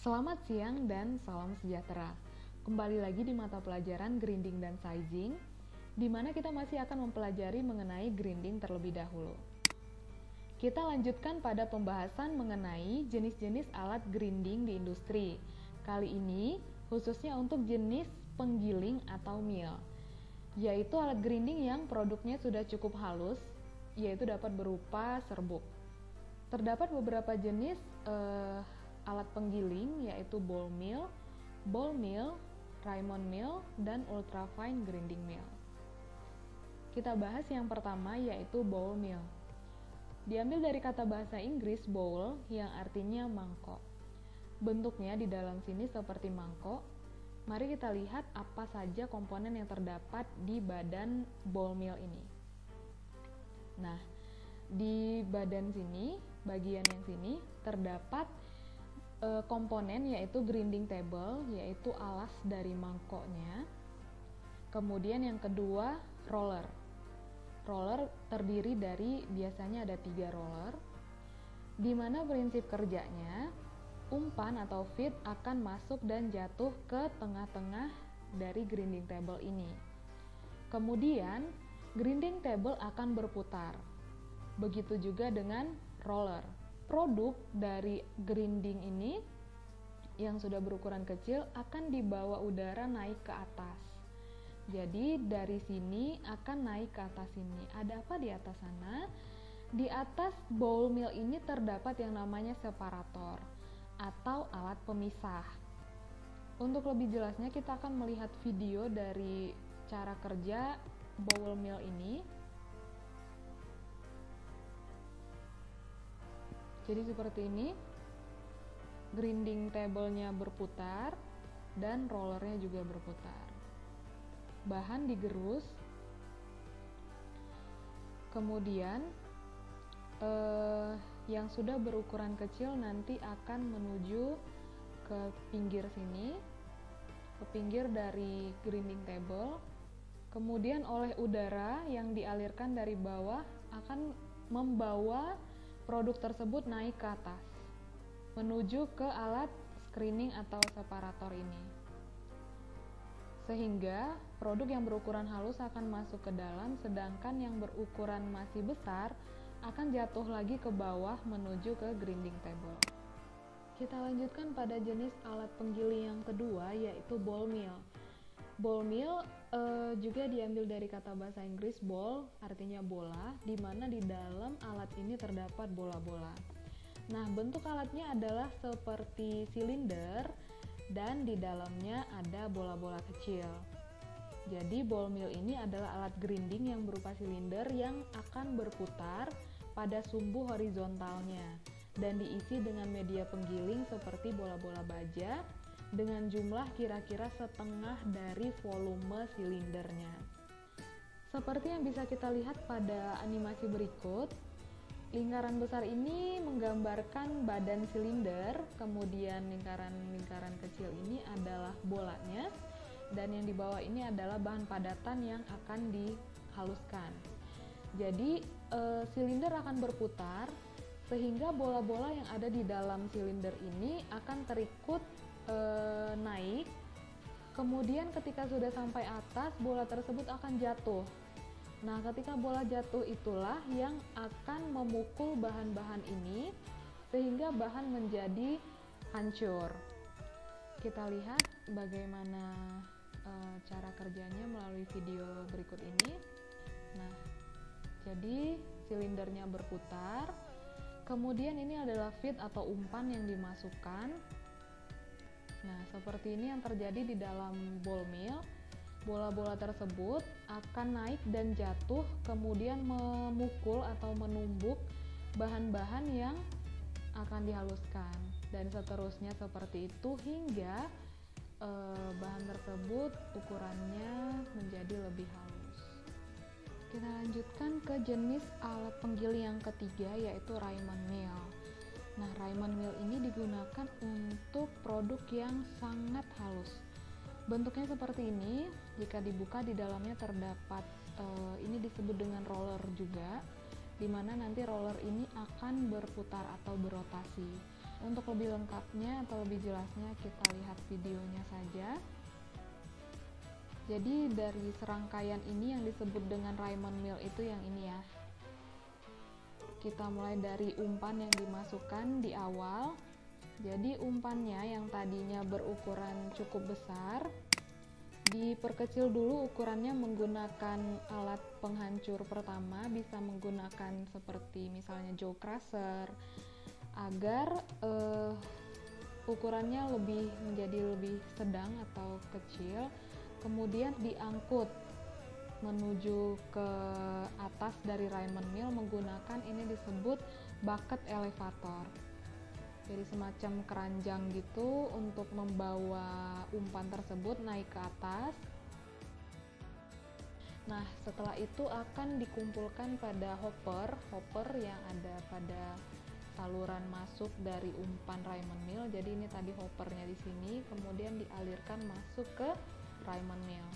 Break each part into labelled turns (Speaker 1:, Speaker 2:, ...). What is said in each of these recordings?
Speaker 1: Selamat siang dan salam sejahtera. Kembali lagi di mata pelajaran grinding dan sizing, di mana kita masih akan mempelajari mengenai grinding terlebih dahulu. Kita lanjutkan pada pembahasan mengenai jenis-jenis alat grinding di industri. Kali ini khususnya untuk jenis penggiling atau mill, yaitu alat grinding yang produknya sudah cukup halus, yaitu dapat berupa serbuk. Terdapat beberapa jenis alat penggiling, yaitu ball mill, Raymond mill, dan ultrafine grinding mill. Kita bahas yang pertama, yaitu ball mill. Diambil dari kata bahasa Inggris bowl yang artinya mangkok. Bentuknya di dalam sini seperti mangkok. Mari kita lihat apa saja komponen yang terdapat di badan ball mill ini. Nah, di badan sini, bagian yang sini terdapat komponen, yaitu grinding table, yaitu alas dari mangkoknya. Kemudian yang kedua, roller. Roller terdiri dari, biasanya ada 3 roller, di mana prinsip kerjanya umpan atau feed akan masuk dan jatuh ke tengah-tengah dari grinding table ini. Kemudian grinding table akan berputar. Begitu juga dengan roller. Produk dari grinding ini yang sudah berukuran kecil akan dibawa udara naik ke atas. Jadi dari sini akan naik ke atas sini. Ada apa di atas sana? Di atas ball mill ini terdapat yang namanya separator atau alat pemisah. Untuk lebih jelasnya kita akan melihat video dari cara kerja ball mill ini. Jadi seperti ini, grinding table-nya berputar dan rollernya juga berputar. Bahan digerus, kemudian yang sudah berukuran kecil nanti akan menuju ke pinggir sini, ke pinggir dari grinding table. Kemudian oleh udara yang dialirkan dari bawah akan membawa produk tersebut naik ke atas menuju ke alat screening atau separator ini, sehingga produk yang berukuran halus akan masuk ke dalam, sedangkan yang berukuran masih besar akan jatuh lagi ke bawah menuju ke grinding table. Kita lanjutkan pada jenis alat penggiling yang kedua, yaitu ball mill. Ball mill juga diambil dari kata bahasa Inggris ball, artinya bola, di mana di dalam alat ini terdapat bola-bola. Nah, bentuk alatnya adalah seperti silinder dan di dalamnya ada bola-bola kecil. Jadi ball mill ini adalah alat grinding yang berupa silinder yang akan berputar pada sumbu horizontalnya dan diisi dengan media penggiling seperti bola-bola baja dengan jumlah kira-kira setengah dari volume silindernya. Seperti yang bisa kita lihat pada animasi berikut, lingkaran besar ini menggambarkan badan silinder, kemudian lingkaran kecil ini adalah bolanya, dan yang di bawah ini adalah bahan padatan yang akan dihaluskan. Jadi silinder akan berputar sehingga bola-bola yang ada di dalam silinder ini akan terikut naik. Kemudian ketika sudah sampai atas, bola tersebut akan jatuh. Nah, ketika bola jatuh itulah yang akan memukul bahan-bahan ini sehingga bahan menjadi hancur. Kita lihat bagaimana cara kerjanya melalui video berikut ini. Nah, jadi silindernya berputar. Kemudian ini adalah feed atau umpan yang dimasukkan. Nah, seperti ini yang terjadi di dalam ball mill. Bola-bola tersebut akan naik dan jatuh, kemudian memukul atau menumbuk bahan-bahan yang akan dihaluskan, dan seterusnya seperti itu hingga bahan tersebut ukurannya menjadi lebih halus. Kita lanjutkan ke jenis alat penggiling yang ketiga, yaitu Raymond mill. Nah, Raymond mill ini digunakan untuk produk yang sangat halus. Bentuknya seperti ini. Jika dibuka, di dalamnya terdapat ini disebut dengan roller juga, di mana nanti roller ini akan berputar atau berotasi. Untuk lebih lengkapnya atau lebih jelasnya kita lihat videonya saja. Jadi dari serangkaian ini yang disebut dengan Raymond Mill itu yang ini ya. Kita mulai dari umpan yang dimasukkan di awal. Jadi umpannya yang tadinya berukuran cukup besar diperkecil dulu ukurannya menggunakan alat penghancur pertama, bisa menggunakan seperti misalnya jaw crusher agar ukurannya menjadi lebih sedang atau kecil, kemudian diangkut menuju ke atas dari Raymond Mill menggunakan ini disebut bucket elevator. Jadi semacam keranjang gitu untuk membawa umpan tersebut naik ke atas. Nah, setelah itu akan dikumpulkan pada hopper yang ada pada saluran masuk dari umpan Raymond Mill. Jadi ini tadi hoppernya di sini, kemudian dialirkan masuk ke Raymond Mill.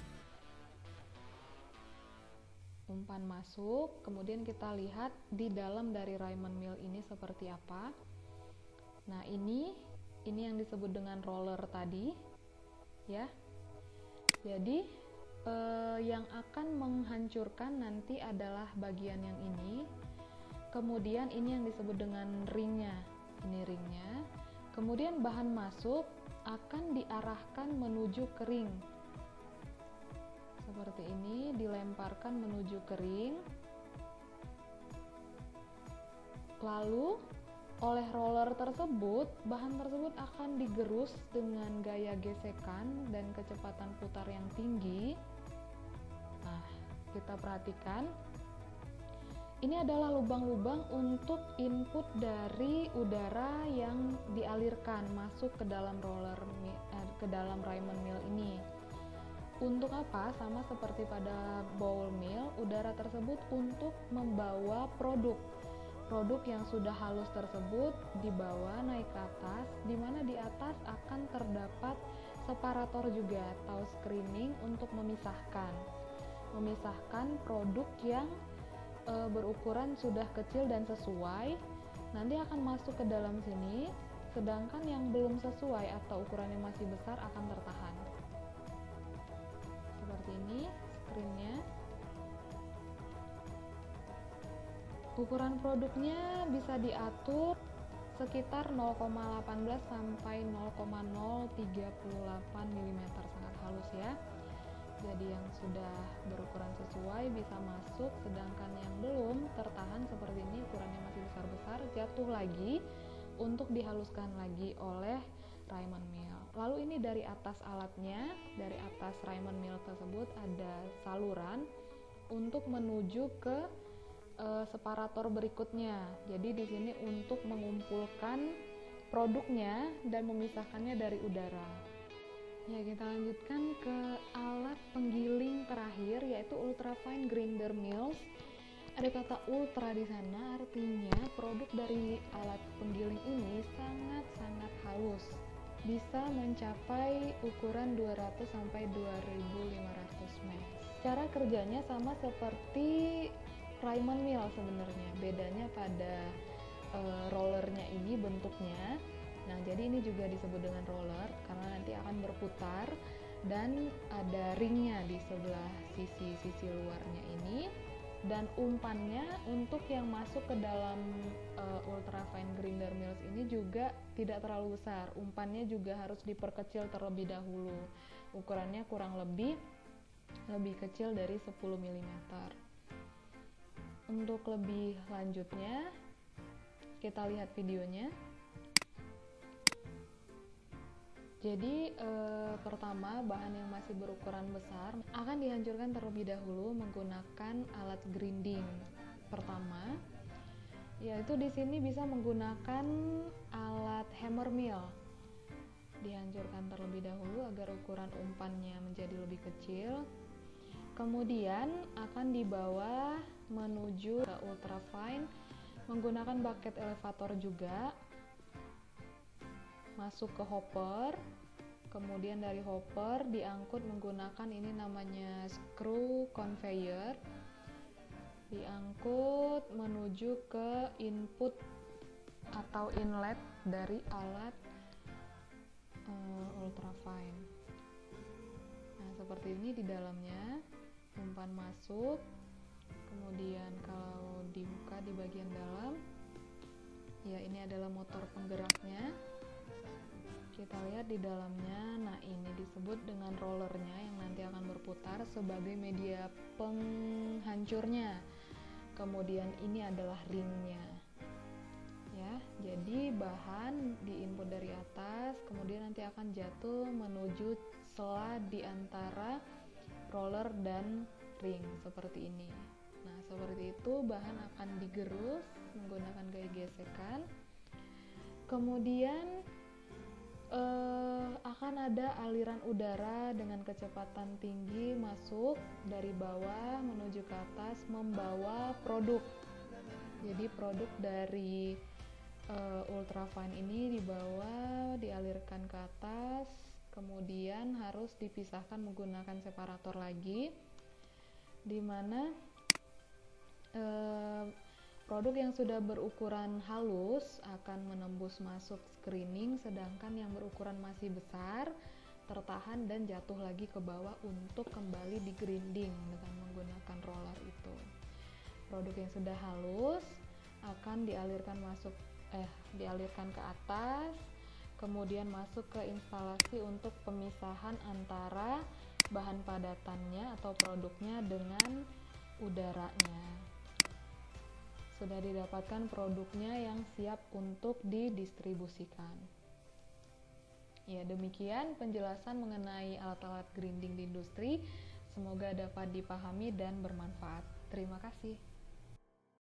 Speaker 1: Umpan masuk, kemudian kita lihat di dalam dari Raymond Mill ini seperti apa. Nah, ini yang disebut dengan roller tadi, ya. Jadi yang akan menghancurkan nanti adalah bagian yang ini. Kemudian ini yang disebut dengan ringnya. Ini ringnya. Kemudian bahan masuk akan diarahkan menuju ke ring. Seperti ini, dilemparkan menuju ke ring. Lalu oleh roller tersebut, bahan tersebut akan digerus dengan gaya gesekan dan kecepatan putar yang tinggi. Nah, kita perhatikan. Ini adalah lubang-lubang untuk input dari udara yang dialirkan masuk ke dalam Raymond Mill ini. Untuk apa? Sama seperti pada bowl mill, udara tersebut untuk membawa produk yang sudah halus tersebut dibawa naik ke atas, di mana di atas akan terdapat separator juga atau screening untuk memisahkan produk yang berukuran sudah kecil dan sesuai, nanti akan masuk ke dalam sini, sedangkan yang belum sesuai atau ukurannya masih besar akan tertahan. Seperti ini screennya. Ukuran produknya bisa diatur sekitar 0,18 sampai 0,038 mm, sangat halus ya. Jadi yang sudah berukuran sesuai bisa masuk, sedangkan yang belum tertahan seperti ini, ukurannya masih besar-besar, jatuh lagi untuk dihaluskan lagi oleh Raymond Mill. Lalu ini dari atas alatnya, dari atas Raymond Mill tersebut ada saluran untuk menuju ke separator berikutnya. Jadi di sini untuk mengumpulkan produknya dan memisahkannya dari udara. Ya, kita lanjutkan ke alat penggiling terakhir, yaitu ultrafine grinder mills. Ada kata ultra di sana, artinya produk dari alat penggiling ini sangat-sangat halus. Bisa mencapai ukuran 200 sampai 2500 ml. Cara kerjanya sama seperti Raymond Mill sebenarnya, bedanya pada rollernya ini bentuknya. Nah, jadi ini juga disebut dengan roller karena nanti akan berputar dan ada ringnya di sebelah sisi luarnya ini. Dan umpannya untuk yang masuk ke dalam ultrafine grinder mills ini juga tidak terlalu besar. Umpannya juga harus diperkecil terlebih dahulu. Ukurannya kurang lebih kecil dari 10 mm. Untuk lebih lanjutnya, kita lihat videonya. Jadi pertama, bahan yang masih berukuran besar akan dihancurkan terlebih dahulu menggunakan alat grinding. Pertama, yaitu di sini bisa menggunakan alat hammer mill. Dihancurkan terlebih dahulu agar ukuran umpannya menjadi lebih kecil. Kemudian akan dibawa menuju ke ultrafine menggunakan bucket elevator juga, masuk ke hopper, kemudian dari hopper diangkut menggunakan ini namanya screw conveyor, diangkut menuju ke input atau inlet dari alat ultrafine. Nah, seperti ini di dalamnya umpan masuk, kemudian kalau dibuka di bagian dalam, ya ini adalah motor penggeraknya. Kita lihat di dalamnya, nah ini disebut dengan rollernya yang nanti akan berputar sebagai media penghancurnya. Kemudian ini adalah ringnya. Ya, jadi bahan diinput dari atas, kemudian nanti akan jatuh menuju sela di antara roller dan ring seperti ini. Nah, seperti itu bahan akan digerus menggunakan gaya gesekan. Kemudian akan ada aliran udara dengan kecepatan tinggi masuk dari bawah menuju ke atas membawa produk. Jadi produk dari ultrafine ini dibawa, dialirkan ke atas, kemudian harus dipisahkan menggunakan separator lagi, di mana produk yang sudah berukuran halus akan menembus masuk screening, sedangkan yang berukuran masih besar tertahan dan jatuh lagi ke bawah untuk kembali di grinding dengan menggunakan roller itu. Produk yang sudah halus akan dialirkan ke atas, kemudian masuk ke instalasi untuk pemisahan antara bahan padatannya atau produknya dengan udaranya. Sudah didapatkan produknya yang siap untuk didistribusikan. Ya, demikian penjelasan mengenai alat-alat grinding di industri. Semoga dapat dipahami dan bermanfaat. Terima kasih.